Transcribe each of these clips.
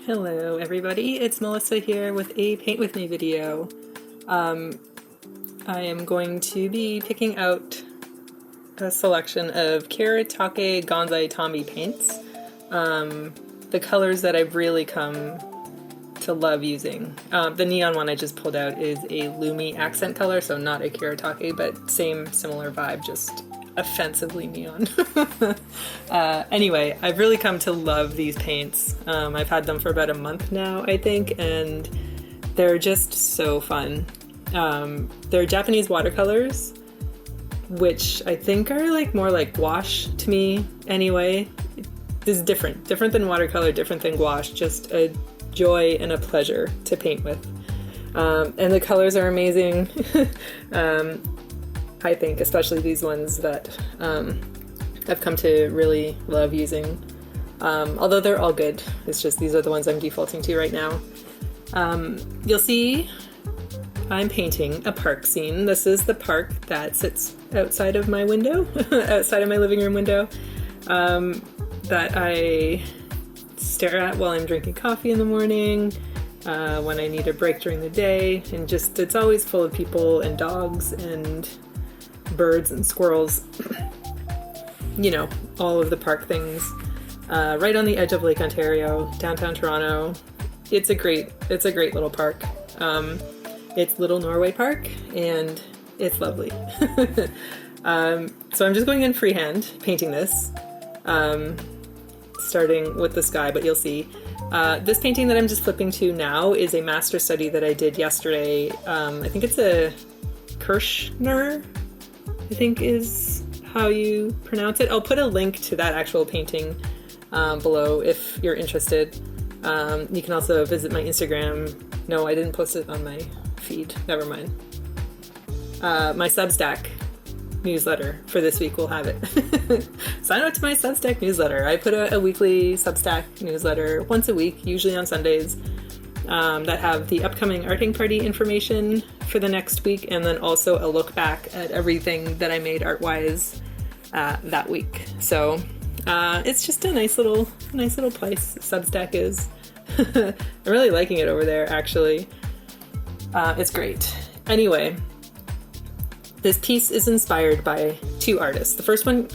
Hello everybody, it's Melissa here with a Paint With Me video. I am going to be picking out a selection of Kuretake Gansai Tambi paints. The colors that I've really come to love using. The neon one I just pulled out is a Lumi accent color, so not a Kuretake, but similar vibe, just offensively neon. Anyway, I've really come to love these paints. I've had them for about a month now, I think, and they're just so fun. They're Japanese watercolors, which I think are more like gouache to me anyway. This is different than watercolor, different than gouache, just a joy and a pleasure to paint with. And the colors are amazing. I think, especially these ones that I've come to really love using. Although they're all good, it's just these are the ones I'm defaulting to right now. You'll see I'm painting a park scene. This is the park that sits outside of my window, outside of my living room window, that I stare at while I'm drinking coffee in the morning, when I need a break during the day, and just it's always full of people and dogs and birds and squirrels, you know, all of the park things, right on the edge of Lake Ontario, downtown Toronto. It's a great little park. It's Little Norway Park, and it's lovely. So I'm just going in freehand, painting this, starting with the sky, but you'll see. This painting that I'm just flipping to now is a master study that I did yesterday. I think it's a Kirschner, I think is how you pronounce it. I'll put a link to that actual painting below if you're interested. You can also visit my Instagram. No, I didn't post it on my feed. Never mind. My Substack newsletter for this week will have it. Sign up to my Substack newsletter. I put a weekly Substack newsletter once a week, usually on Sundays, that have the upcoming arting party information for the next week, and then also a look back at everything that I made art-wise that week. So it's just a nice little place. Substack is. I'm really liking it over there, actually. It's great. Anyway, this piece is inspired by two artists. The first one,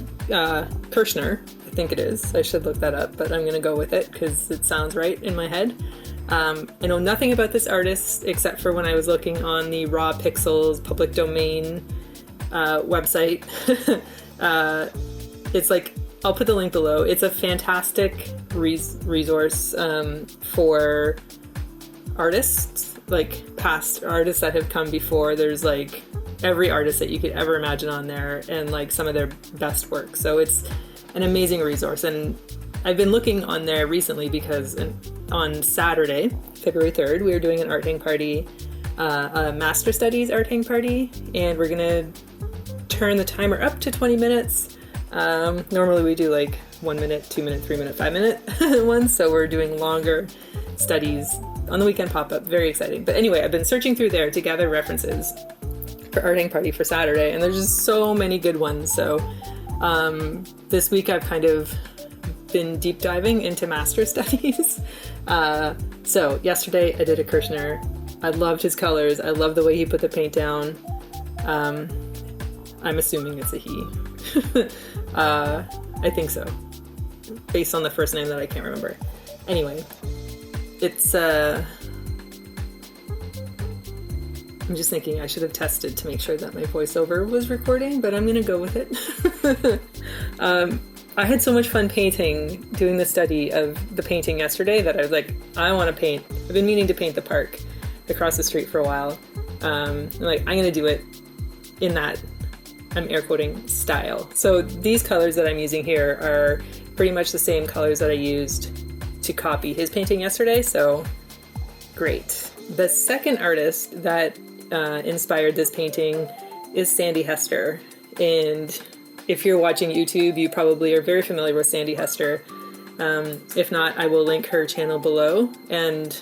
Kirschner, I think it is. I should look that up, but I'm going to go with it because it sounds right in my head. I know nothing about this artist except for when I was looking on the Raw Pixels public domain website. It's I'll put the link below. It's a fantastic resource for artists, past artists that have come before. There's every artist that you could ever imagine on there, and some of their best work. So it's an amazing resource, and I've been looking on there recently because on Saturday, February 3rd, we are doing an arting party, a Master Studies arting party, and we're gonna turn the timer up to 20 minutes. Normally we do 1 minute, 2 minute, 3 minute, 5 minute ones, so we're doing longer studies on the weekend pop-up. Very exciting. But anyway, I've been searching through there to gather references for arting party for Saturday, and there's just so many good ones. So this week I've kind of been deep diving into master studies. So yesterday I did a Kirschner. I loved his colors. I love the way he put the paint down. I'm assuming it's a he. I think so, based on the first name that I can't remember. Anyway, it's I'm just thinking I should have tested to make sure that my voiceover was recording, but I'm gonna go with it. I had so much fun doing the study of the painting yesterday that I was I want to paint. I've been meaning to paint the park across the street for a while. I'm gonna do it in that, I'm air quoting, style. So these colors that I'm using here are pretty much the same colors that I used to copy his painting yesterday, so great. The second artist that inspired this painting is Sandy Hester, and if you're watching YouTube, you probably are very familiar with Sandy Hester. If not, I will link her channel below, and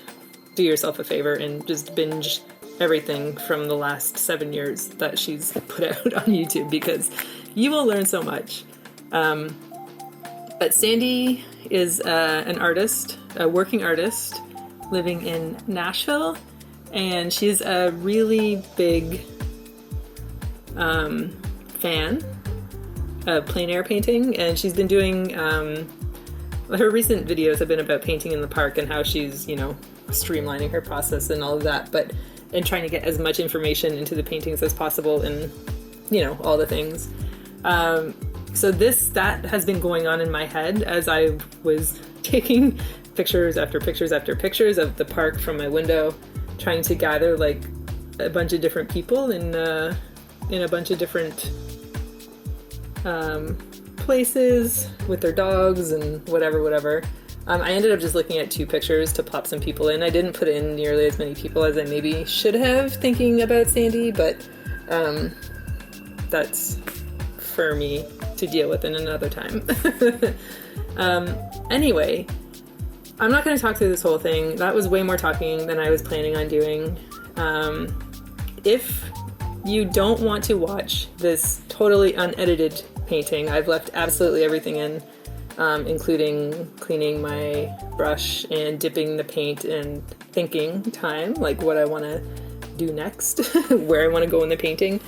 do yourself a favor and just binge everything from the last 7 years that she's put out on YouTube, because you will learn so much. But Sandy is an artist, a working artist, living in Nashville, and she's a really big fan of plein air painting, and she's been doing her recent videos have been about painting in the park and how she's, you know, streamlining her process and all of that, and trying to get as much information into the paintings as possible, and, you know, all the things. So that has been going on in my head as I was taking pictures after pictures after pictures of the park from my window, trying to gather like a bunch of different people in a bunch of different places with their dogs and whatever. I ended up just looking at 2 pictures to pop some people in. I didn't put in nearly as many people as I maybe should have, thinking about Sandy, but that's for me to deal with in another time. Anyway, I'm not going to talk through this whole thing. That was way more talking than I was planning on doing. If you don't want to watch this totally unedited painting, I've left absolutely everything in, including cleaning my brush and dipping the paint and thinking time, like what I want to do next, where I want to go in the painting.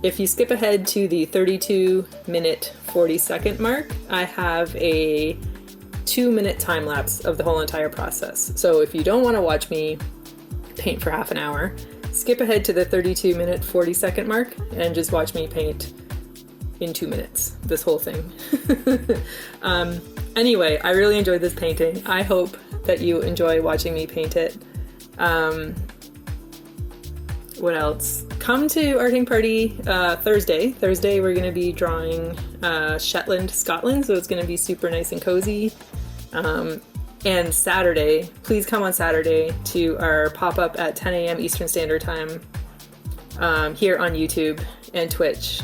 If you skip ahead to the 32-minute 40-second mark, I have a 2-minute time lapse of the whole entire process. So if you don't want to watch me paint for half an hour, skip ahead to the 32-minute 40-second mark and just watch me paint in 2 minutes, this whole thing. Anyway, I really enjoyed this painting. I hope that you enjoy watching me paint it. What else? Come to Arting Party Thursday. Thursday we're going to be drawing Shetland, Scotland, so it's going to be super nice and cozy. And Saturday, please come on Saturday to our pop-up at 10 a.m. Eastern Standard Time here on YouTube and Twitch,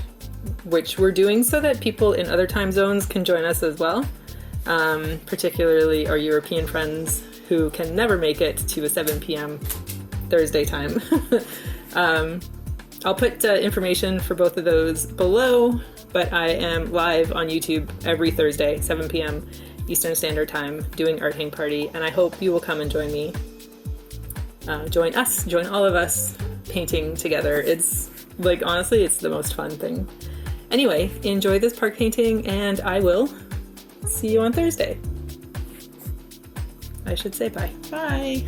which we're doing so that people in other time zones can join us as well, particularly our European friends who can never make it to a 7 p.m. Thursday time. I'll put information for both of those below, but I am live on YouTube every Thursday, 7 p.m. Eastern Standard Time, doing Art Hang Party, and I hope you will come and join me. Join us, join all of us painting together. It's, like, honestly, it's the most fun thing. Anyway, enjoy this park painting, and I will see you on Thursday. I should say bye. Bye!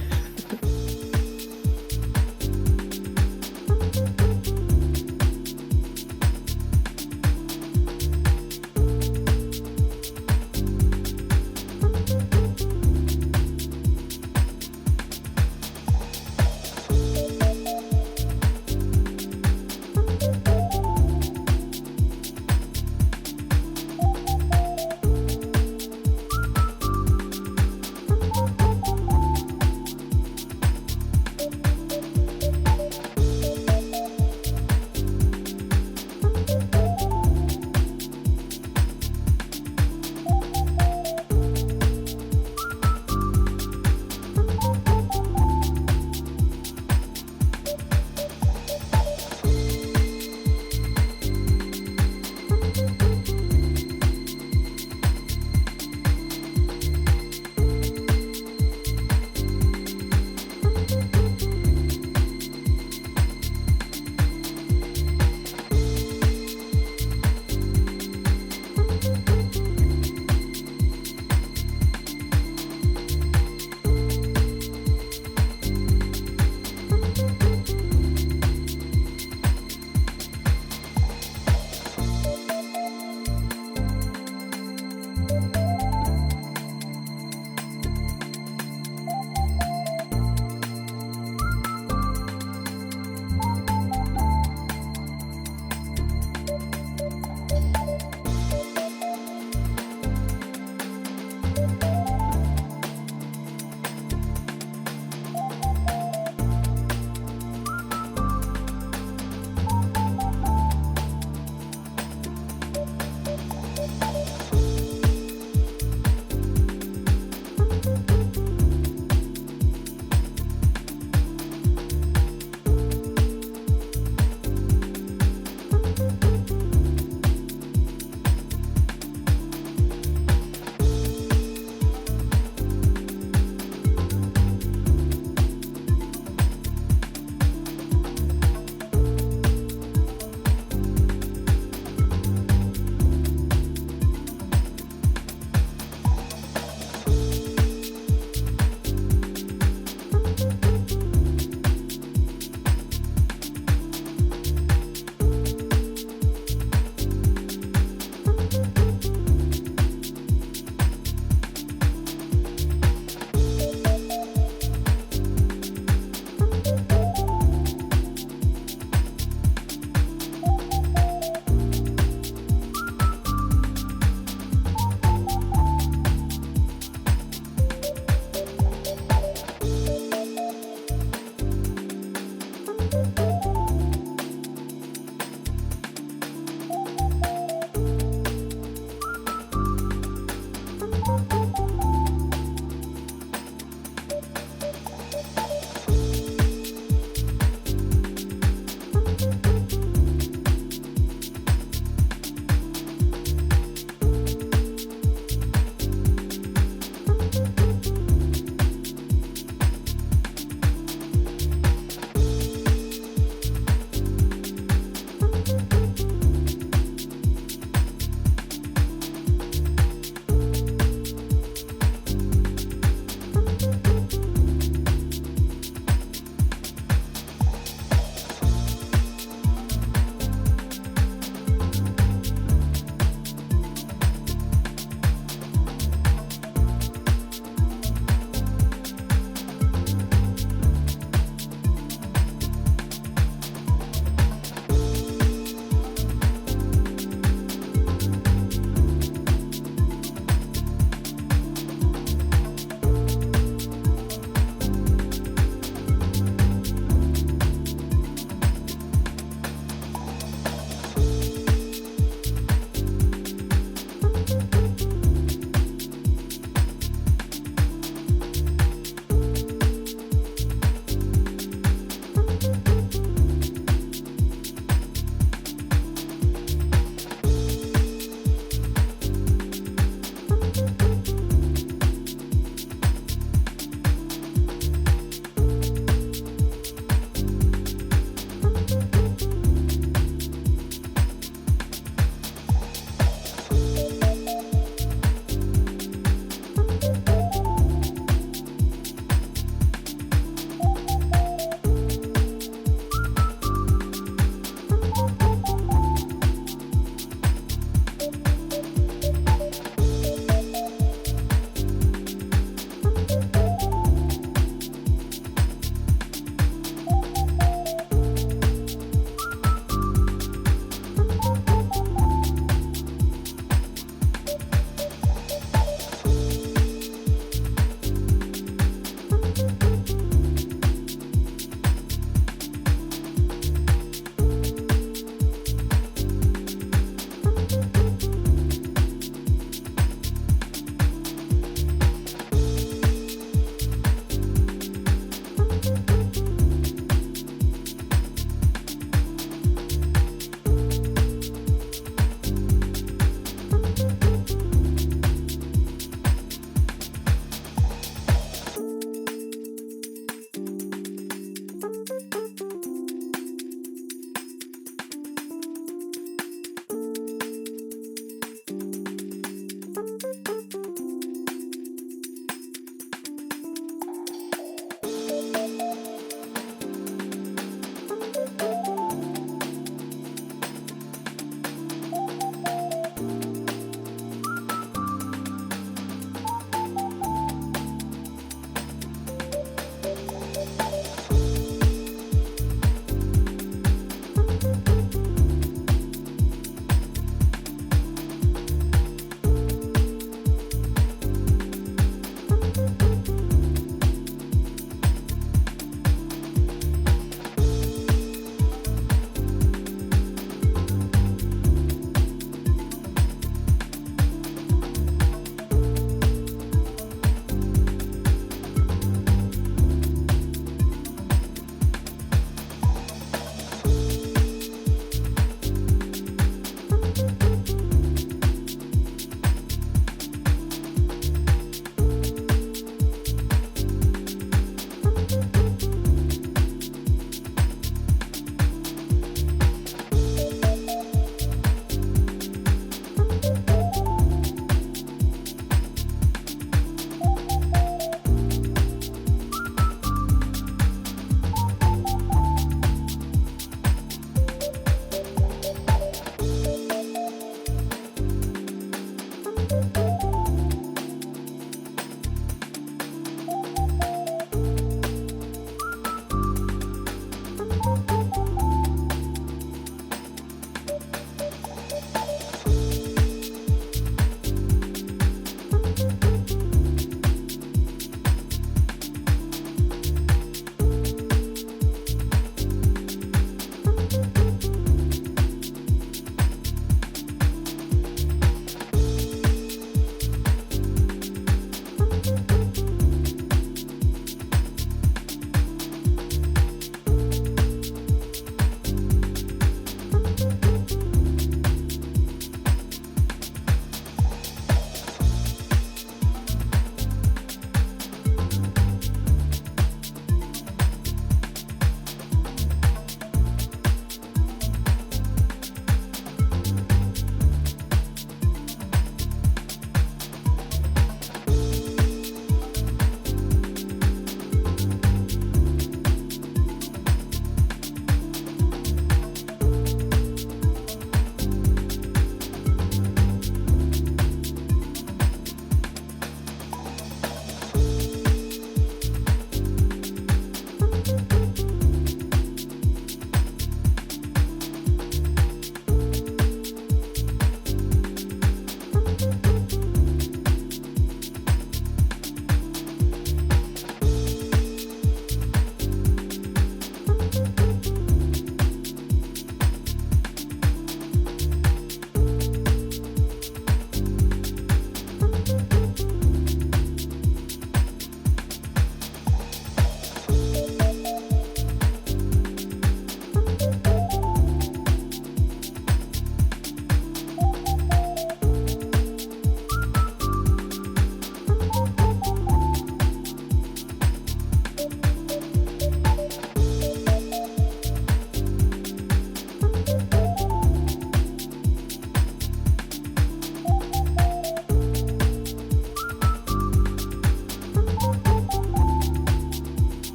Bye.